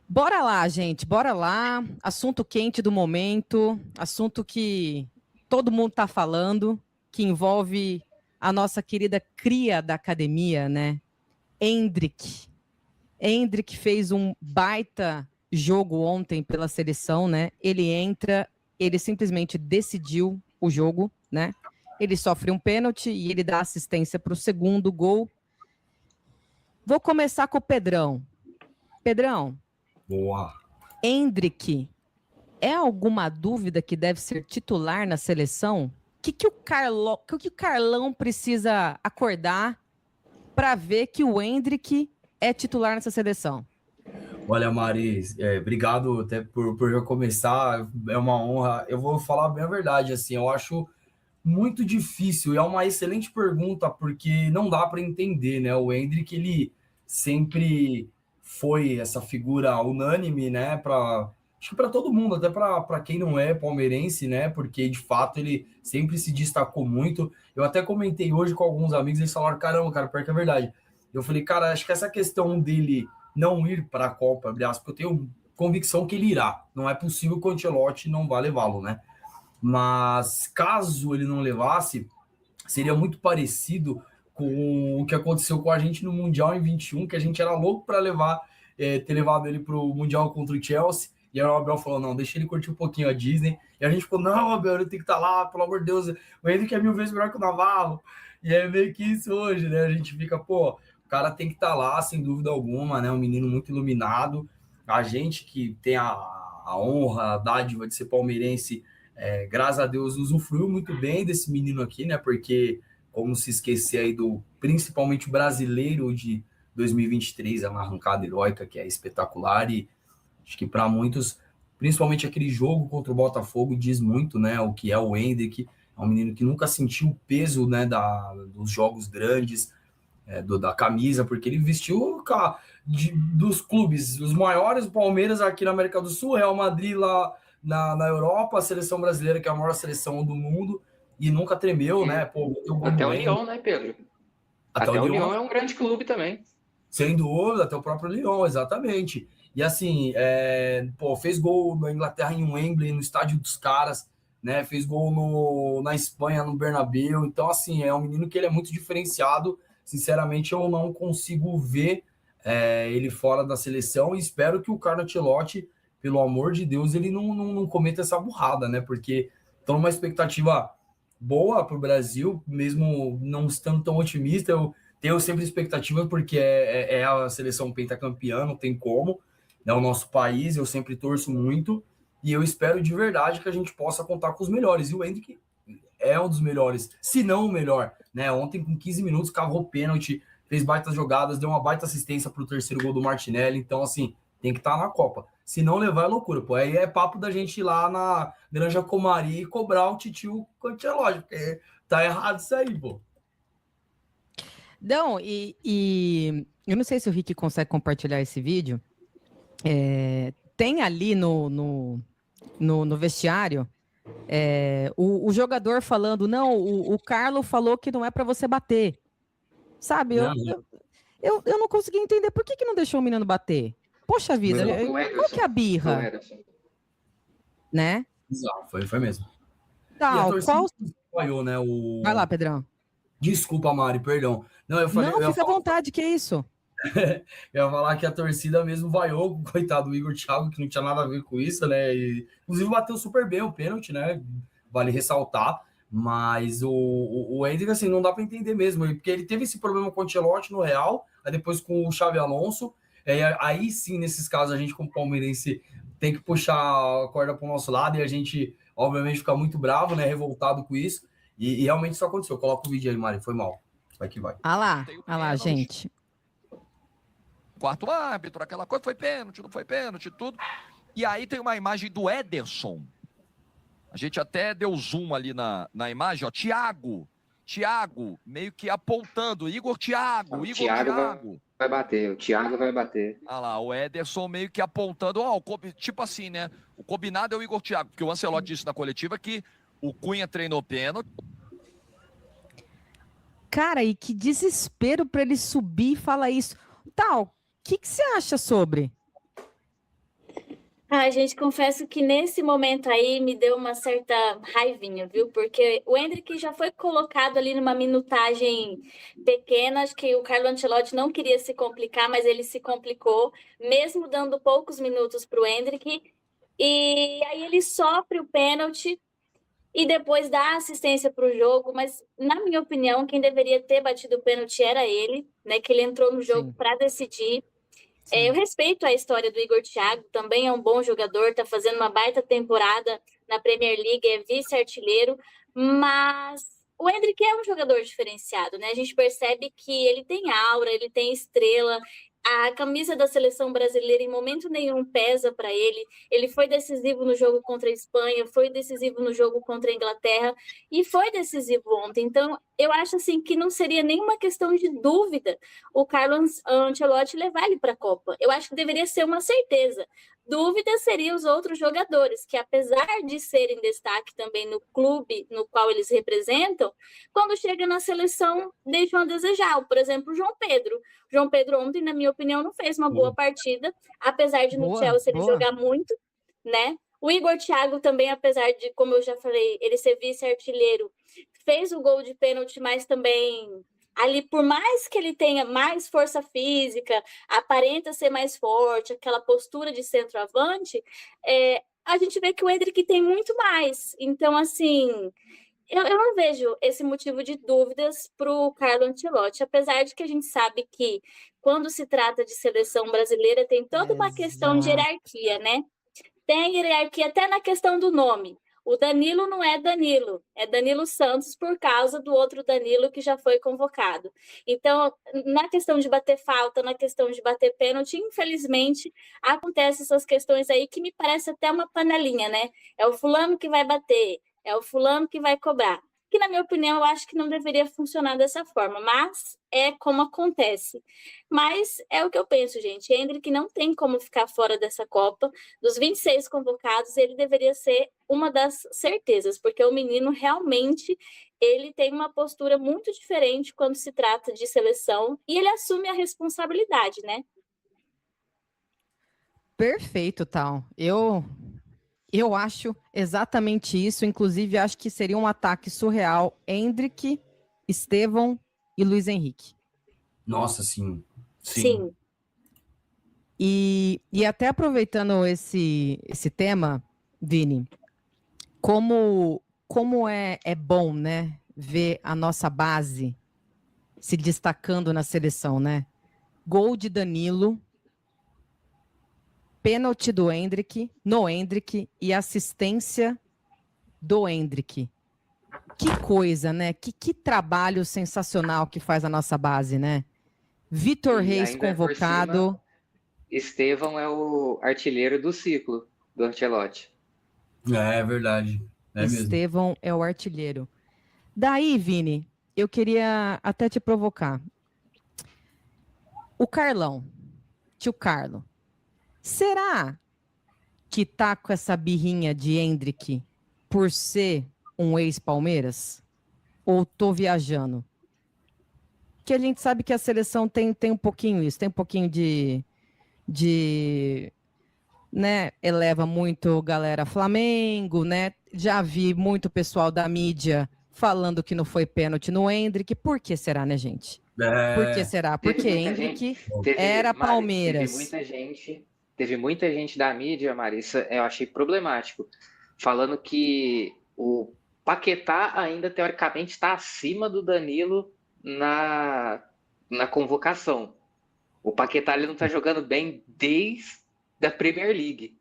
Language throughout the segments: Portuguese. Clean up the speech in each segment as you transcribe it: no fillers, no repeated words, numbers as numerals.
Bora lá, gente, bora lá. Assunto quente do momento, assunto que todo mundo está falando, que envolve a nossa querida cria da academia, né? Endrick. Endrick fez um baita jogo ontem pela seleção, né? Ele entra, ele simplesmente decidiu o jogo, né? Ele sofre um pênalti e ele dá assistência para o segundo gol. Vou começar com o Pedrão. Pedrão, Boa. Endrick, é alguma dúvida que deve ser titular na seleção? O que o Carlão precisa acordar para ver que o Endrick é titular nessa seleção? Olha, Mari, obrigado até por já começar, é uma honra. Eu vou falar bem a verdade, assim, eu acho muito difícil, e é uma excelente pergunta, porque não dá para entender, né? O Endrick, ele sempre foi essa figura unânime, né? Acho que para todo mundo, até para quem não é palmeirense, né? Porque de fato ele sempre se destacou muito. Eu até comentei hoje com alguns amigos, eles falaram: caramba, cara, pior que é verdade. Eu falei, cara, acho que essa questão dele não ir para a Copa, aliás, porque eu tenho convicção que ele irá. Não é possível que o Ancelotti não vá levá-lo, né? Mas caso ele não levasse, seria muito parecido com o que aconteceu com a gente no Mundial em 21, que a gente era louco para levar, ter levado ele para o Mundial contra o Chelsea. E aí o Abel falou: não, deixa ele curtir um pouquinho a Disney. E a gente falou: não, Abel, ele tem que estar lá, pelo amor de Deus. O Henrique é 1000 vezes melhor que o Navarro. E é meio que isso hoje, né? A gente fica, pô, o cara tem que estar lá, sem dúvida alguma, né? Um menino muito iluminado. A gente que tem a honra, a dádiva de ser palmeirense, graças a Deus, usufruiu muito bem desse menino aqui, né? Porque, como se esquecer aí do principalmente brasileiro de 2023, é uma arrancada heróica que é espetacular e acho que para muitos, principalmente aquele jogo contra o Botafogo, diz muito, né? O que é o Endrick, é um menino que nunca sentiu o peso, né? Dos jogos grandes, da camisa, porque ele vestiu dos clubes, os maiores, o Palmeiras aqui na América do Sul, Real Madrid lá na Europa, a seleção brasileira, que é a maior seleção do mundo, e nunca tremeu, né? Pô, até o Lyon, né, Pedro? Até o Lyon é um grande clube também. Sem dúvida, até o próprio Lyon, exatamente. E assim, fez gol na Inglaterra em Wembley, no estádio dos caras, né? Fez gol na Espanha, no Bernabéu. Então, assim, é um menino que ele é muito diferenciado. Sinceramente, eu não consigo ver ele fora da seleção e espero que o Carlo Ancelotti, pelo amor de Deus, ele não cometa essa burrada, né? Porque estão numa expectativa boa para o Brasil, mesmo não estando tão otimista. Eu tenho sempre expectativa porque é a seleção pentacampeã, não tem como, é o nosso país, eu sempre torço muito e eu espero de verdade que a gente possa contar com os melhores. E o Endrick é um dos melhores, se não o melhor, né? Ontem, com 15 minutos, cavou pênalti, fez baitas jogadas, deu uma baita assistência para o terceiro gol do Martinelli. Então, assim, tem que estar na Copa. Se não levar, é loucura, pô. Aí é papo da gente ir lá na Granja Comari e cobrar o titio Ancelotti, porque tá errado isso aí, pô. Não, e eu não sei se o Rick consegue compartilhar esse vídeo. Tem ali no vestiário o jogador falando, não, o Carlo falou que não é para você bater. Sabe, eu não consegui entender por que não deixou o menino bater. Poxa vida, qual que é a birra? Né? Exato, foi mesmo. E a Tal, torcida apoiou, né? Vai lá, Pedrão. Desculpa, Mari, perdão. Não, eu falei. Não, fica à vontade, que é isso? Eu ia falar que a torcida mesmo vaiou, coitado do Igor Thiago, que não tinha nada a ver com isso, né? E, inclusive bateu super bem o pênalti, né? Vale ressaltar. Mas o Endrick, assim, não dá para entender mesmo, porque ele teve esse problema com o Ancelotti no Real, aí depois com o Xabi Alonso. Aí sim, nesses casos, a gente, como palmeirense, tem que puxar a corda para o nosso lado e a gente, obviamente, fica muito bravo, né? Revoltado com isso. E realmente isso aconteceu. Coloca o vídeo aí, Mari, foi mal. Vai que vai. Ah lá, gente. Quarto árbitro, aquela coisa, foi pênalti, não foi pênalti, tudo. E aí tem uma imagem do Ederson. A gente até deu zoom ali na imagem, ó. Thiago, meio que apontando. Igor Thiago. Vai bater, o Thiago vai bater. Ah lá, o Ederson meio que apontando, ó, tipo assim, né? O combinado é o Igor Thiago, porque o Ancelotti disse na coletiva que o Cunha treinou pênalti. Cara, e que desespero para ele subir e falar isso. Tal, o que você acha sobre? Ah, gente, confesso que nesse momento aí me deu uma certa raivinha, viu? Porque o Endrick já foi colocado ali numa minutagem pequena, acho que o Carlo Ancelotti não queria se complicar, mas ele se complicou, mesmo dando poucos minutos para o Endrick, e aí ele sofre o pênalti e depois dá assistência para o jogo, mas na minha opinião, quem deveria ter batido o pênalti era ele, né? Que ele entrou no jogo Sim. para decidir. Sim. Eu respeito a história do Igor Thiago, também é um bom jogador, está fazendo uma baita temporada na Premier League, é vice-artilheiro, mas o Endrick é um jogador diferenciado, né? A gente percebe que ele tem aura, ele tem estrela, a camisa da seleção brasileira em momento nenhum pesa para ele. Ele foi decisivo no jogo contra a Espanha, foi decisivo no jogo contra a Inglaterra e foi decisivo ontem. Então, eu acho assim que não seria nenhuma questão de dúvida o Carlo Ancelotti levar ele para a Copa. Eu acho que deveria ser uma certeza. Dúvida seriam os outros jogadores, que apesar de serem destaque também no clube no qual eles representam, quando chega na seleção deixam a desejar. Por exemplo, o João Pedro. João Pedro ontem, na minha opinião, não fez uma boa partida, apesar de no Chelsea ele jogar muito, né? O Igor Thiago também, apesar de, como eu já falei, ele ser vice-artilheiro, fez o gol de pênalti, mas também ali, por mais que ele tenha mais força física, aparenta ser mais forte, aquela postura de centroavante, a gente vê que o Endrick tem muito mais. Então, assim, eu não vejo esse motivo de dúvidas para o Carlo Ancelotti, apesar de que a gente sabe que quando se trata de seleção brasileira tem toda uma questão de hierarquia, né? Tem hierarquia até na questão do nome. O Danilo não é Danilo, é Danilo Santos por causa do outro Danilo que já foi convocado. Então, na questão de bater falta, na questão de bater pênalti, infelizmente, acontecem essas questões aí que me parece até uma panelinha, né? É o fulano que vai bater, é o fulano que vai cobrar. Que, na minha opinião, eu acho que não deveria funcionar dessa forma, mas é como acontece. Mas é o que eu penso, gente. Endrick não tem como ficar fora dessa Copa. Dos 26 convocados, ele deveria ser uma das certezas, porque o menino realmente ele tem uma postura muito diferente quando se trata de seleção e ele assume a responsabilidade, né? Perfeito, Tal. Eu acho exatamente isso. Inclusive, acho que seria um ataque surreal. Endrick, Estevão e Luiz Henrique. Nossa, sim. Sim. E até aproveitando esse tema, Vini, como é bom, né, ver a nossa base se destacando na seleção, né? Gol de Danilo, pênalti do Endrick, no Endrick e assistência do Endrick. Que coisa, né? Que trabalho sensacional que faz a nossa base, né? Vitor Reis convocado. Estevão é o artilheiro do ciclo do Ancelotti. É verdade. Estevão é o artilheiro. Daí, Vini, eu queria até te provocar. O Carlão, tio Carlo, será que tá com essa birrinha de Endrick por ser um ex-Palmeiras? Ou tô viajando? Que a gente sabe que a seleção tem um pouquinho isso, tem um pouquinho de né, eleva muito galera Flamengo, né? Já vi muito pessoal da mídia falando que não foi pênalti no Endrick. Por que será, né, gente? Por que será? Porque Endrick era Palmeiras. Teve muita gente da mídia, Marissa, eu achei problemático, falando que o Paquetá ainda teoricamente está acima do Danilo na convocação. O Paquetá ele não está jogando bem desde a Premier League.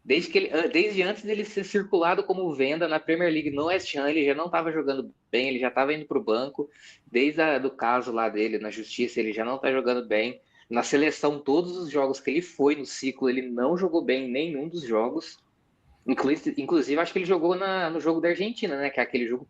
Desde antes dele ser circulado como venda na Premier League no West Ham, ele já não estava jogando bem, ele já estava indo para o banco. Desde o caso lá dele na justiça, ele já não está jogando bem. Na seleção, todos os jogos que ele foi no ciclo, ele não jogou bem em nenhum dos jogos. Inclusive, acho que ele jogou no jogo da Argentina, né? Que é aquele jogo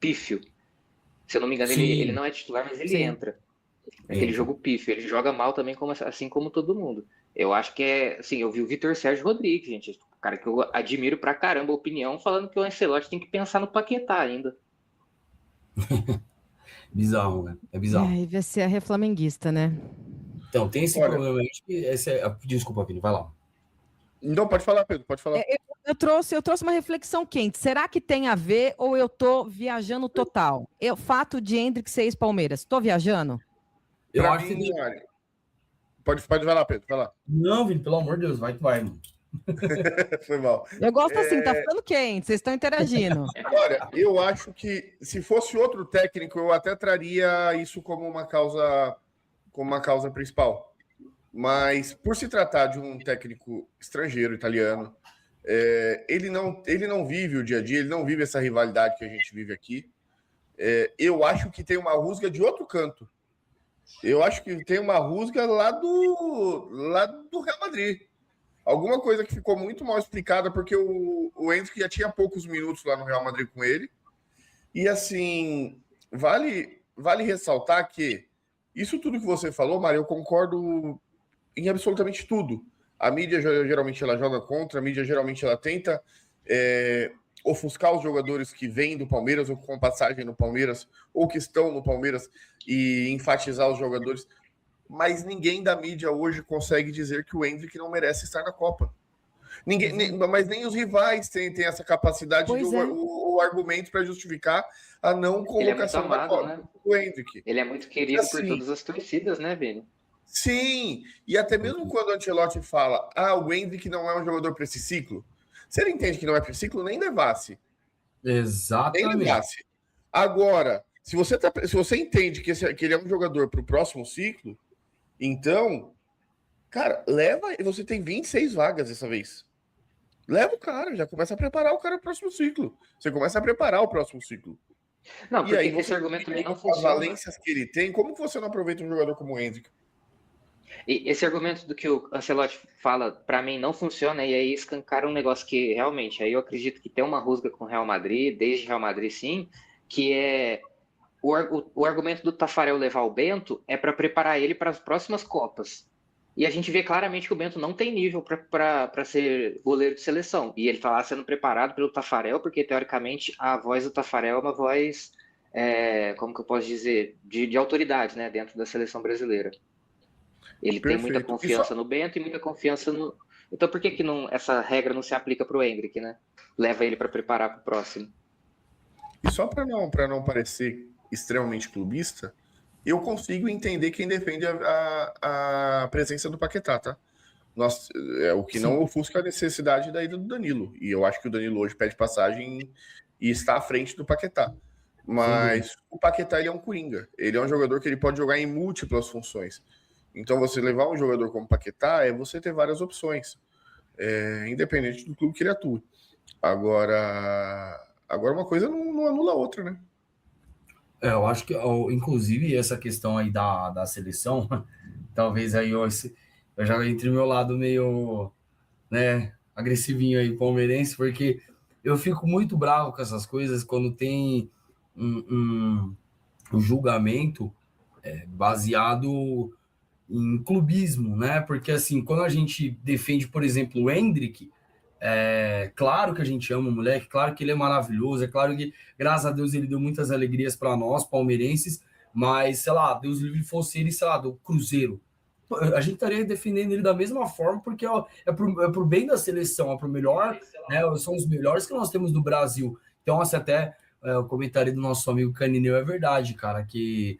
pífio. Se eu não me engano, ele não é titular, mas ele entra. Aquele jogo pífio. Ele joga mal também, assim como todo mundo. Eu acho que assim, eu vi o Vitor Sérgio Rodrigues, gente, o cara que eu admiro pra caramba a opinião, falando que o Ancelotti tem que pensar no Paquetá ainda. Bizarro, né? É bizarro. E você é reflamenguista, né? Então, tem esse problema aí. Desculpa, Vini, vai lá. Não, pode falar, Pedro, pode falar. Eu trouxe uma reflexão quente. Será que tem a ver ou eu tô viajando total? O fato de Endrick ser ex-Palmeiras, tô viajando? Eu Pra acho mim, que... olha, pode falar, Pedro, vai lá. Não, Vini, pelo amor de Deus, vai que vai, mano. Foi mal. Eu gosto assim, tá ficando quente, vocês estão interagindo. Olha, eu acho que se fosse outro técnico, eu até traria isso como uma causa principal. Mas por se tratar de um técnico estrangeiro, italiano, ele não vive o dia a dia, ele não vive essa rivalidade que a gente vive aqui. Eu acho que tem uma rusga de outro canto. Eu acho que tem uma rusga lá do Real Madrid. Alguma coisa que ficou muito mal explicada, porque o Endrick já tinha poucos minutos lá no Real Madrid com ele. E assim, vale ressaltar que isso tudo que você falou, Mário, eu concordo em absolutamente tudo. A mídia geralmente ela joga contra, a mídia geralmente ela tenta ofuscar os jogadores que vêm do Palmeiras ou com passagem no Palmeiras ou que estão no Palmeiras e enfatizar os jogadores. Mas ninguém da mídia hoje consegue dizer que o Endrick não merece estar na Copa. Mas nem os rivais têm essa capacidade o argumento para justificar a não colocação da Copa do Endrick. Ele é muito querido assim, por todas as torcidas, né, Vini? Sim, e até mesmo quando o Ancelotti fala o Endrick não é um jogador para esse ciclo, se ele entende que não é para esse ciclo, nem levasse. Exatamente. Nem levasse. Agora, se você entende que ele é um jogador para o próximo ciclo, então, cara, leva. Você tem 26 vagas dessa vez. Leva o cara, já começa a preparar o cara pro próximo ciclo. Você começa a preparar o próximo ciclo. Não, porque e aí, esse argumento também não as funciona. valências que ele tem, como que você não aproveita um jogador como o Endrick? E esse argumento do que o Ancelotti fala, para mim, não funciona, e aí escancara um negócio que realmente, aí eu acredito que tem uma rusga com o Real Madrid, desde Real Madrid sim, que é o argumento do Taffarel levar o Bento é para preparar ele para as próximas Copas. E a gente vê claramente que o Bento não tem nível para ser goleiro de seleção. E ele está lá sendo preparado pelo Taffarel, porque teoricamente a voz do Taffarel é uma voz, como que eu posso dizer, de autoridade, né, dentro da seleção brasileira. Ele tem muita confiança no Bento e muita confiança no... Então por que essa regra não se aplica para o Endrick, né? Leva ele para preparar para o próximo. E só para não parecer extremamente clubista, eu consigo entender quem defende a presença do Paquetá, tá? O que não ofusca a necessidade da ida do Danilo. E eu acho que o Danilo hoje pede passagem e está à frente do Paquetá. Mas o Paquetá, ele é um coringa. Ele é um jogador que ele pode jogar em múltiplas funções. Então, você levar um jogador como Paquetá é você ter várias opções, independente do clube que ele atue. Agora uma coisa não anula a outra, né? Eu acho que, inclusive, essa questão aí da seleção, talvez aí eu já entre o meu lado meio, né, agressivinho aí, palmeirense, porque eu fico muito bravo com essas coisas quando tem um julgamento baseado em clubismo, né? Porque, assim, quando a gente defende, por exemplo, o Endrick, claro que a gente ama o moleque, claro que ele é maravilhoso, é claro que, graças a Deus, ele deu muitas alegrias para nós, palmeirenses, mas, sei lá, Deus livre fosse ele, sei lá, do Cruzeiro. A gente estaria defendendo ele da mesma forma, porque é pro bem da seleção, é pro melhor, né? São os melhores que nós temos do Brasil. Então, assim, até o comentário do nosso amigo Canineu é verdade, cara, que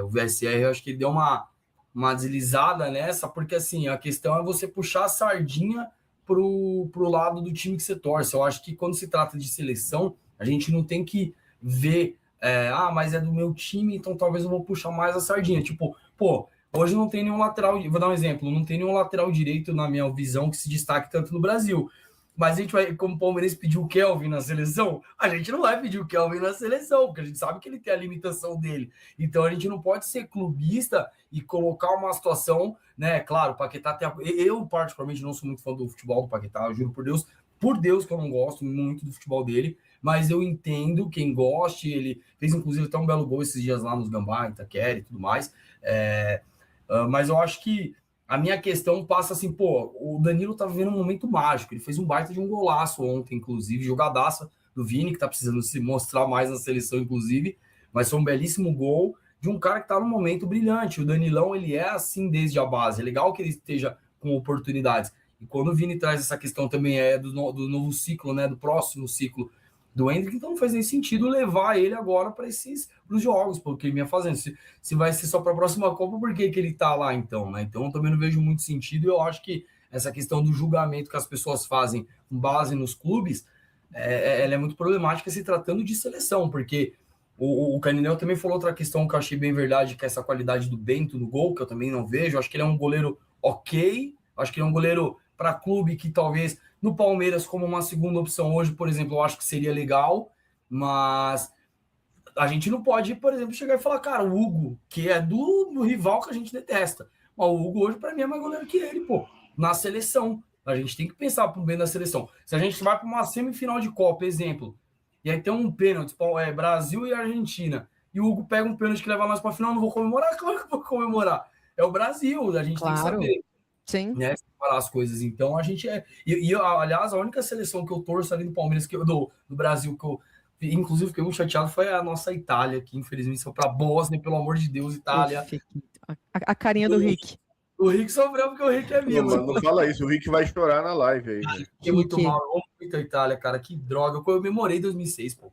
o VSR, eu acho que ele deu uma deslizada nessa, porque, assim, a questão é você puxar a sardinha pro lado do time que você torce. Eu acho que quando se trata de seleção, a gente não tem que ver, mas é do meu time, então talvez eu vou puxar mais a sardinha. Tipo, hoje não tem nenhum lateral, vou dar um exemplo, não tem nenhum lateral direito na minha visão que se destaque tanto no Brasil. Mas a gente vai, como o Palmeiras pediu o Kelvin na seleção, a gente não vai pedir o Kelvin na seleção, porque a gente sabe que ele tem a limitação dele. Então a gente não pode ser clubista e colocar uma situação, né? Claro, o Paquetá tem. Eu, particularmente, não sou muito fã do futebol do Paquetá, eu juro por Deus que eu não gosto muito do futebol dele, mas eu entendo quem goste. Ele fez, inclusive, até um belo gol esses dias lá nos Gambá, Itaquera e tudo mais. Mas eu acho que a minha questão passa assim, o Danilo tá vivendo um momento mágico, ele fez um baita de um golaço ontem, inclusive, jogadaça do Vini, que tá precisando se mostrar mais na seleção, inclusive, mas foi um belíssimo gol de um cara que tá num momento brilhante. O Danilão, ele é assim desde a base, é legal que ele esteja com oportunidades. E quando o Vini traz essa questão também do novo ciclo, né, do próximo ciclo do Endrick, então não faz nem sentido levar ele agora para os jogos, porque ele vinha fazendo. Se vai ser só para a próxima Copa, por que ele tá lá então, né? Então eu também não vejo muito sentido, e eu acho que essa questão do julgamento que as pessoas fazem com base nos clubes, ela é muito problemática se tratando de seleção, porque o Caninel também falou outra questão que eu achei bem verdade, que é essa qualidade do Bento no gol, que eu também não vejo. Eu acho que ele é um goleiro ok, acho que ele é um goleiro para clube que talvez no Palmeiras, como uma segunda opção hoje, por exemplo, eu acho que seria legal, mas a gente não pode, por exemplo, chegar e falar, cara, o Hugo, que é do rival que a gente detesta, mas o Hugo hoje para mim é mais goleiro que ele, pô, na seleção. A gente tem que pensar pro bem da seleção. Se a gente vai para uma semifinal de Copa, exemplo, e aí tem um pênalti, Brasil e Argentina, e o Hugo pega um pênalti que leva nós para a final, não vou comemorar? Claro que eu vou comemorar. É o Brasil, a gente tem que saber. Sim. Né, separar as coisas. Então a gente aliás, a única seleção que eu torço ali no Palmeiras, do Brasil, que eu inclusive fiquei muito chateado, foi a nossa Itália, que infelizmente foi para a Bósnia, pelo amor de Deus, Itália. A carinha do Rick. O Rick sofreu porque o Rick é meu. Não fala isso, o Rick vai chorar na live aí. Fiquei muito mal, eu amo muito a Itália, cara, que droga. Eu comemorei 2006, pô.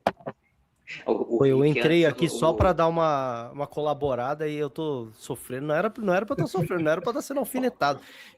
Eu entrei aqui só para dar uma colaborada e eu tô sofrendo. Não era para eu estar sofrendo, não era para estar sendo alfinetado.